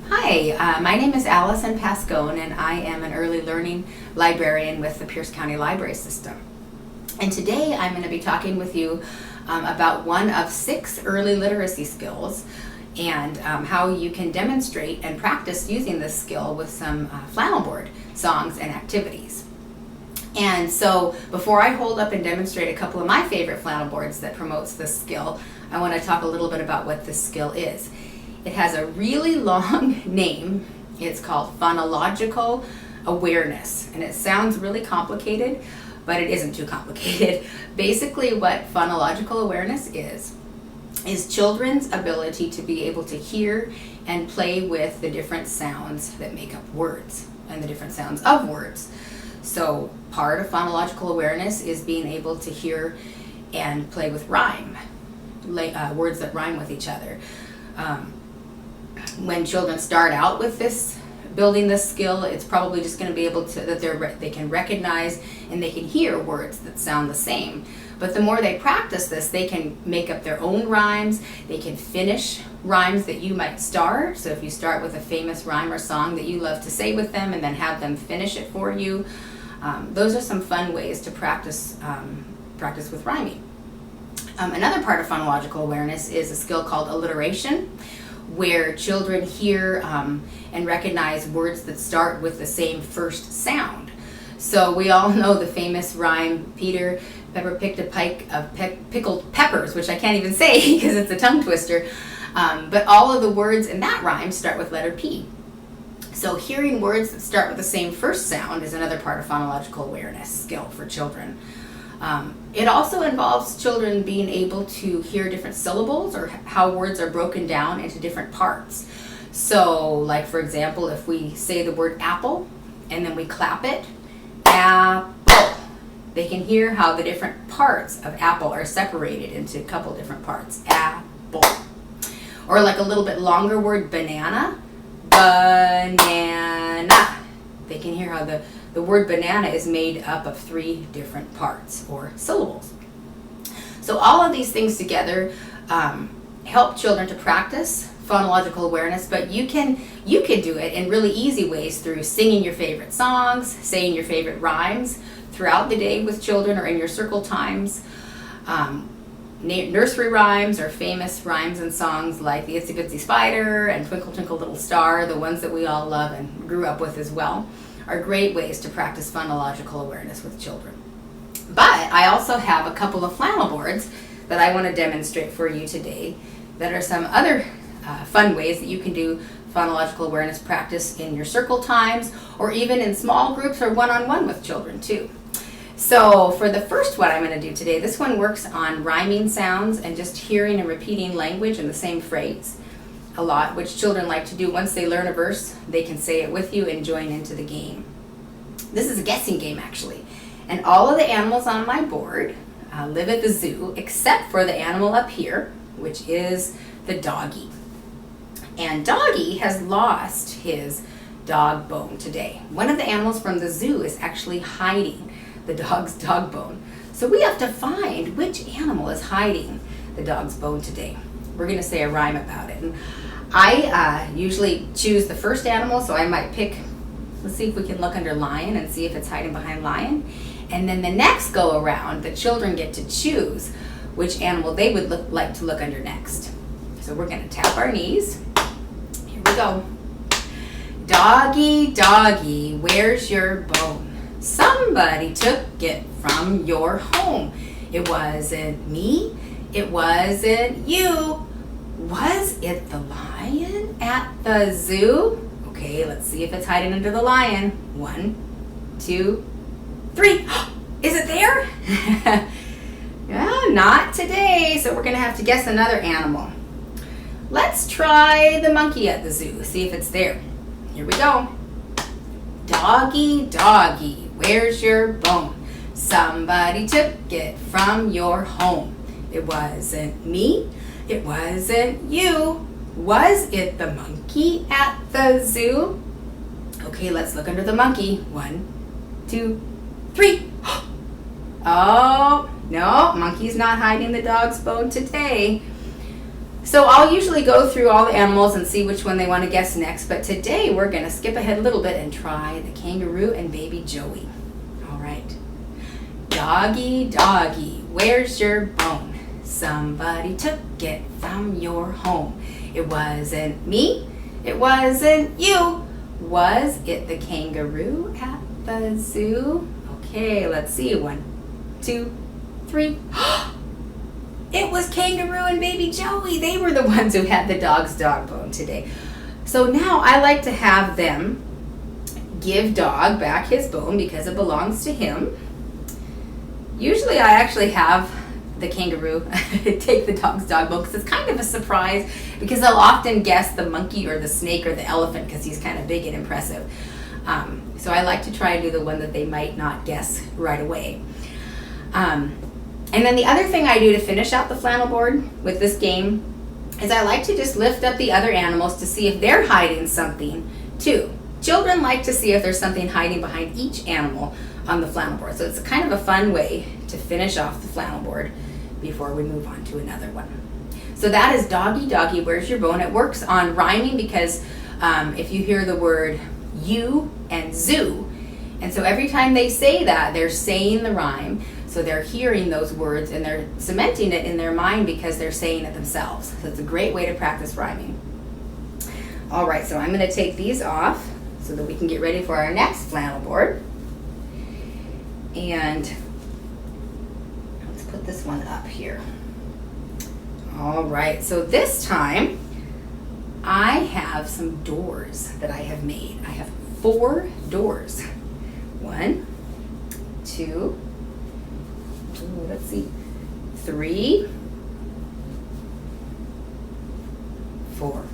Hi, my name is Allison Pascone, and I am an early learning librarian with the Pierce County Library System. And today I'm going to be talking with you about one of 6 early literacy skills and how you can demonstrate and practice using this skill with some flannel board songs and activities. And so before I hold up and demonstrate a couple of my favorite flannel boards that promotes this skill, I want to talk a little bit about what this skill is. It has a really long name. It's called Phonological Awareness, and it sounds really complicated, but it isn't too complicated. Basically, what phonological awareness is children's ability to be able to hear and play with the different sounds that make up words and the different sounds of words. So part of phonological awareness is being able to hear and play with rhyme, words that rhyme with each other. When children start out with building this skill, it's probably just going to be able to, they can recognize and they can hear words that sound the same. But the more they practice this, they can make up their own rhymes. They can finish rhymes that you might start. So if you start with a famous rhyme or song that you love to say with them and then have them finish it for you, those are some fun ways to practice with rhyming. Another part of phonological awareness is a skill called alliteration, where children hear and recognize words that start with the same first sound. So we all know the famous rhyme, Peter Pepper picked a pike of pickled peppers, which I can't even say because it's a tongue twister. But all of the words in that rhyme start with letter P. So hearing words that start with the same first sound is another part of phonological awareness skill for children. It also involves children being able to hear different syllables or how words are broken down into different parts. So, like for example, if we say the word apple and then we clap it, apple, they can hear how the different parts of apple are separated into a couple different parts. Apple. Or like a little bit longer word, banana, banana. They can hear how the word banana is made up of 3 different parts or syllables. So all of these things together help children to practice phonological awareness, but you can do it in really easy ways through singing your favorite songs, saying your favorite rhymes throughout the day with children or in your circle times. Nursery rhymes or famous rhymes and songs like the Itsy Bitsy Spider and Twinkle Twinkle Little Star, the ones that we all love and grew up with as well, are great ways to practice phonological awareness with children. But I also have a couple of flannel boards that I want to demonstrate for you today that are some other fun ways that you can do phonological awareness practice in your circle times or even in small groups or one-on-one with children too. So for the first one I'm going to do today, this one works on rhyming sounds and just hearing and repeating language in the same phrase a lot, which children like to do. Once they learn a verse, they can say it with you and join into the game. This is a guessing game actually, and all of the animals on my board live at the zoo except for the animal up here, which is the doggy. And Doggy has lost his dog bone today. One of the animals from the zoo is actually hiding the dog's dog bone. So we have to find which animal is hiding the dog's bone today. We're going to say a rhyme about it. And I usually choose the first animal, so I might pick, let's see if we can look under lion and see if it's hiding behind lion. And then the next go around, the children get to choose which animal they would like to look under next. So we're going to tap our knees. Here we go. Doggy, doggy, where's your bone? Somebody took it from your home. It wasn't me. It wasn't you. Was it the lion at the zoo? Okay, let's see if it's hiding under the lion. 1, 2, 3. Is it there? Yeah, not today. So we're going to have to guess another animal. Let's try the monkey at the zoo. See if it's there. Here we go. Doggy, doggy, where's your bone? Somebody took it from your home. It wasn't me. It wasn't you. Was it the monkey at the zoo? Okay, let's look under the monkey. 1, 2, 3. Oh, no, monkey's not hiding the dog's bone today. So I'll usually go through all the animals and see which one they want to guess next, but today we're going to skip ahead a little bit and try the kangaroo and baby Joey. All right. Doggy, doggy, where's your bone? Somebody took it from your home. It wasn't me, it wasn't you. Was it the kangaroo at the zoo? Okay, let's see. 1, 2, 3. It was kangaroo and baby Joey. They were the ones who had the dog's dog bone today. So now I like to have them give dog back his bone because it belongs to him. Usually I actually have the kangaroo take the dog's dog bone because it's kind of a surprise, because they'll often guess the monkey or the snake or the elephant because he's kind of big and impressive. So I like to try and do the one that they might not guess right away. And then the other thing I do to finish out the flannel board with this game is I like to just lift up the other animals to see if they're hiding something too. Children like to see if there's something hiding behind each animal on the flannel board. So it's kind of a fun way to finish off the flannel board before we move on to another one. So that is doggy, doggy, where's your bone? It works on rhyming because if you hear the word you and zoo, and so every time they say that, they're saying the rhyme. So they're hearing those words and they're cementing it in their mind because they're saying it themselves. So it's a great way to practice rhyming. All right, so I'm going to take these off so that we can get ready for our next flannel board. And let's put this one up here. All right, so this time I have some doors that I have made. I have 4 doors. 1, 2, let's see, 3, 4.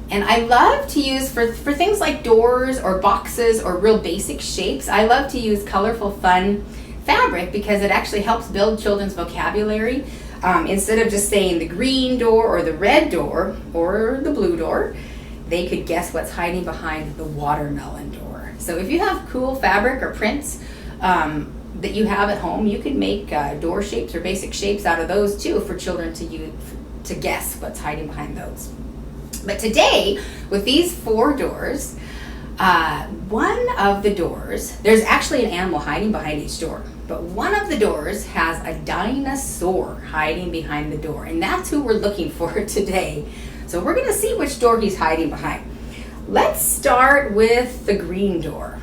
And I love to use, for things like doors or boxes or real basic shapes, I love to use colorful, fun fabric because it actually helps build children's vocabulary. Instead of just saying the green door or the red door or the blue door, they could guess what's hiding behind the watermelon door. So if you have cool fabric or prints that you have at home, you can make door shapes or basic shapes out of those too for children to use to guess what's hiding behind those. But today, with these 4 doors, one of the doors, there's actually an animal hiding behind each door, but one of the doors has a dinosaur hiding behind the door, and that's who we're looking for today. So we're going to see which door he's hiding behind. Let's start with the green door.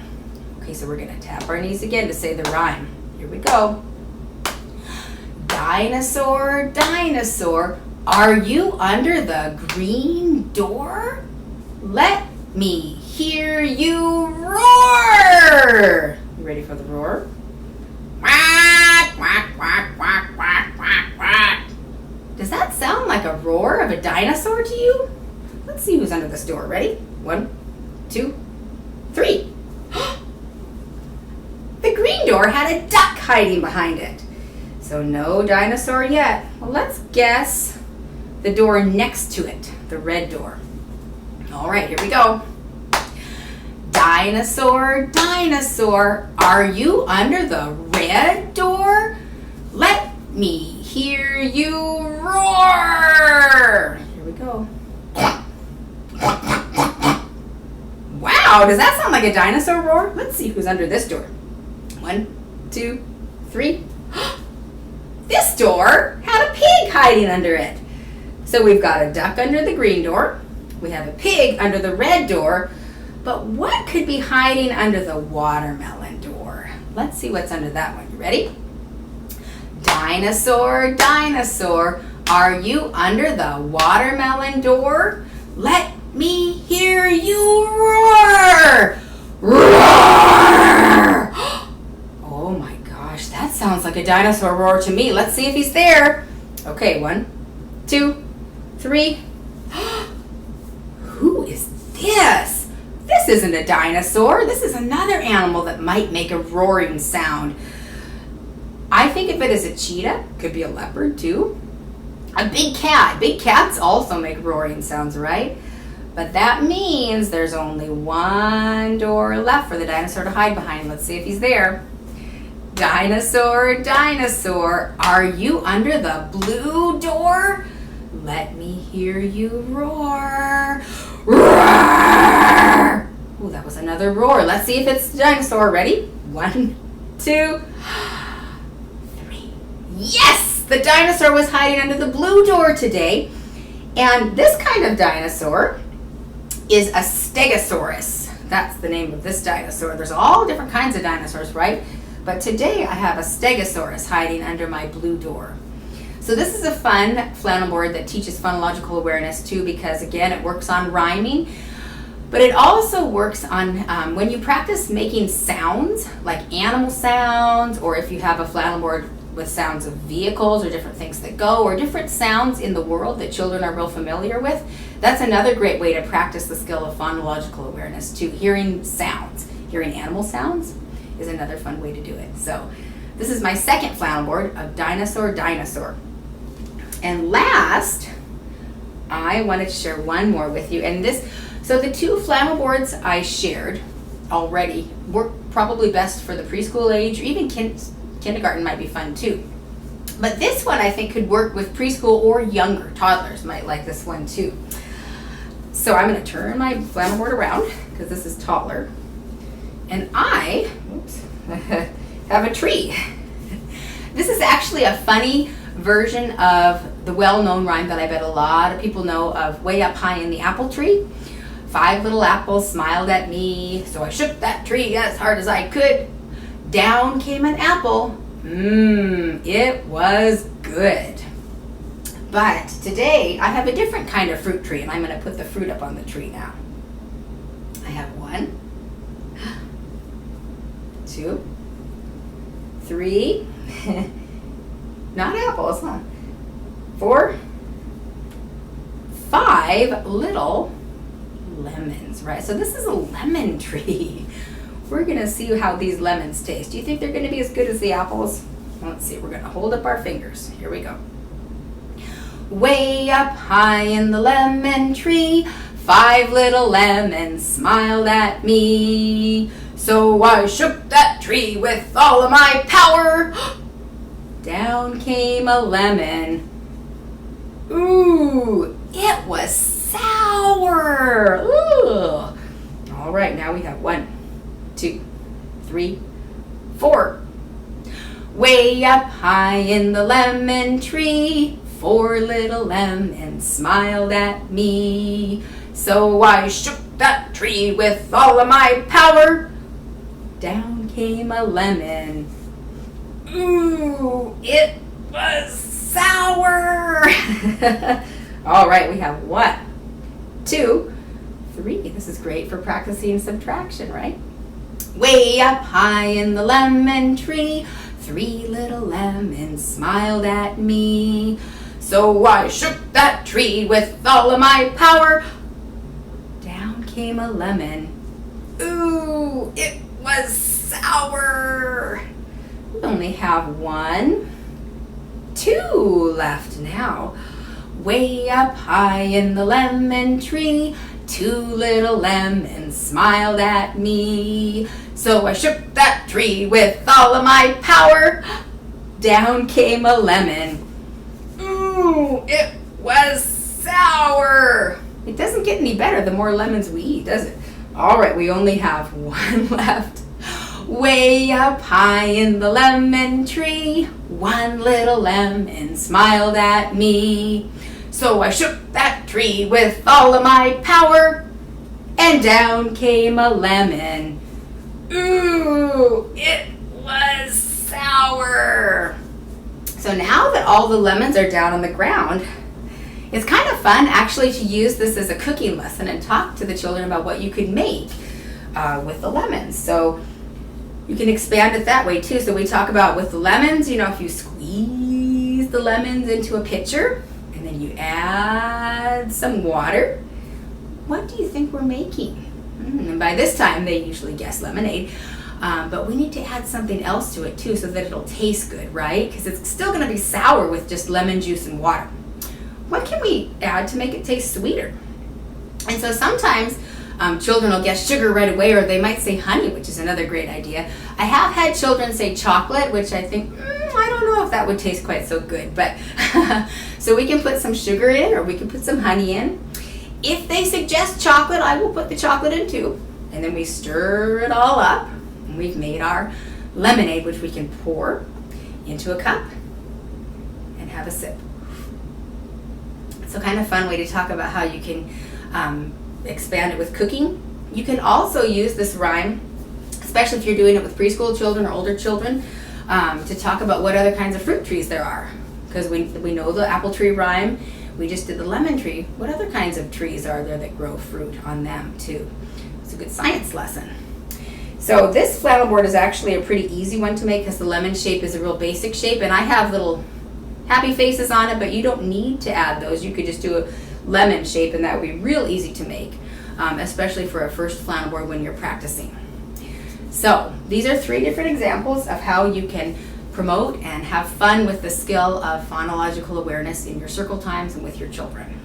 Okay, so we're going to tap our knees again to say the rhyme. Here we go. Dinosaur, dinosaur, are you under the green door? Let me hear you roar. You ready for the roar? Quack, quack, quack, quack, quack, quack, quack. Does that sound like a roar of a dinosaur to you? Let's see who's under this door. Ready? 1, 2, 3. The green door had a duck hiding behind it. So no dinosaur yet. Well, let's guess the door next to it, the red door. All right, here we go. Dinosaur, dinosaur, are you under the red door? Let me hear you roar. Here we go. Wow, does that sound like a dinosaur roar? Let's see who's under this door. 1, 2, 3. This door had a pig hiding under it. So we've got a duck under the green door. We have a pig under the red door. But what could be hiding under the watermelon door? Let's see what's under that one. You ready? Dinosaur, dinosaur, are you under the watermelon door? Let me hear you roar! Roar! Oh my gosh, that sounds like a dinosaur roar to me. Let's see if he's there. Okay, 1, 2, 3. Who is this? This isn't a dinosaur. This is another animal that might make a roaring sound. I think if it is a cheetah, could be a leopard too. A big cat. Big cats also make roaring sounds, right? But that means there's only one door left for the dinosaur to hide behind. Let's see if he's there. Dinosaur, dinosaur, are you under the blue door? Let me hear you roar. Roar! Oh, that was another roar. Let's see if it's the dinosaur. Ready? 1, 2, 3. Yes! The dinosaur was hiding under the blue door today. And this kind of dinosaur is a stegosaurus. That's the name of this dinosaur. There's all different kinds of dinosaurs, right? But today I have a stegosaurus hiding under my blue door. So this is a fun flannel board that teaches phonological awareness too, because again, it works on rhyming, but it also works on when you practice making sounds, like animal sounds, or if you have a flannel board with sounds of vehicles or different things that go, or different sounds in the world that children are real familiar with. That's another great way to practice the skill of phonological awareness too. Hearing sounds, hearing animal sounds is another fun way to do it. So this is my second flannel board of dinosaur. And last, I wanted to share one more with you. And so the 2 flannel boards I shared already work probably best for the preschool age, or even kindergarten might be fun too. But this one I think could work with preschool or younger. Toddlers might like this one too. So I'm going to turn my flannel board around because this is taller. And I have a tree. This is actually a funny version of the well-known rhyme that I bet a lot of people know of, way up high in the apple tree. 5 little apples smiled at me, so I shook that tree as hard as I could. Down came an apple. It was good. But today I have a different kind of fruit tree, and I'm going to put the fruit up on the tree now. I have 1, 2, 3, not apples, huh? 4, 5 little lemons, right? So this is a lemon tree. We're gonna see how these lemons taste. Do you think they're gonna be as good as the apples? Let's see, we're gonna hold up our fingers. Here we go. Way up high in the lemon tree, 5 little lemons smiled at me. So I shook that tree with all of my power. Down came a lemon. Ooh, it was sour. Ooh. All right, now we have 1, 2, 3, 4. Way up high in the lemon tree, 4 little lemons smiled at me. So I shook that tree with all of my power. Down came a lemon. Ooh, it was sour. All right, we have 1, 2, 3. This is great for practicing subtraction, right? Way up high in the lemon tree, 3 little lemons smiled at me. So I shook that tree with all of my power. Down came a lemon. Ooh, it was sour. We only have 1, 2 left now. Way up high in the lemon tree, 2 little lemons smiled at me. So I shook that tree with all of my power. Down came a lemon. Ooh, it was sour. It doesn't get any better the more lemons we eat, does it? All right, we only have 1 left. Way up high in the lemon tree, 1 little lemon smiled at me. So I shook that tree with all of my power, and down came a lemon. Ooh, it was sour. So now that all the lemons are down on the ground, it's kind of fun actually to use this as a cooking lesson and talk to the children about what you could make with the lemons. So you can expand it that way too. So we talk about with the lemons, you know, if you squeeze the lemons into a pitcher and then you add some water, what do you think we're making? And by this time they usually guess lemonade. But we need to add something else to it too so that it'll taste good, right? Because it's still going to be sour with just lemon juice and water. What can we add to make it taste sweeter? And so sometimes children will guess sugar right away, or they might say honey, which is another great idea. I have had children say chocolate, which I think, I don't know if that would taste quite so good. But So we can put some sugar in, or we can put some honey in. If they suggest chocolate, I will put the chocolate in too. And then we stir it all up, and we've made our lemonade, which we can pour into a cup and have a sip. It's a kind of fun way to talk about how you can expand it with cooking. You can also use this rhyme, especially if you're doing it with preschool children or older children, to talk about what other kinds of fruit trees there are. Because we know the apple tree rhyme, we just did the lemon tree. What other kinds of trees are there that grow fruit on them too? It's a good science lesson. So this flannel board is actually a pretty easy one to make because the lemon shape is a real basic shape, and I have little happy faces on it, but you don't need to add those. You could just do a lemon shape, and that would be real easy to make, especially for a first flannel board when you're practicing. So these are 3 different examples of how you can promote and have fun with the skill of phonological awareness in your circle times and with your children.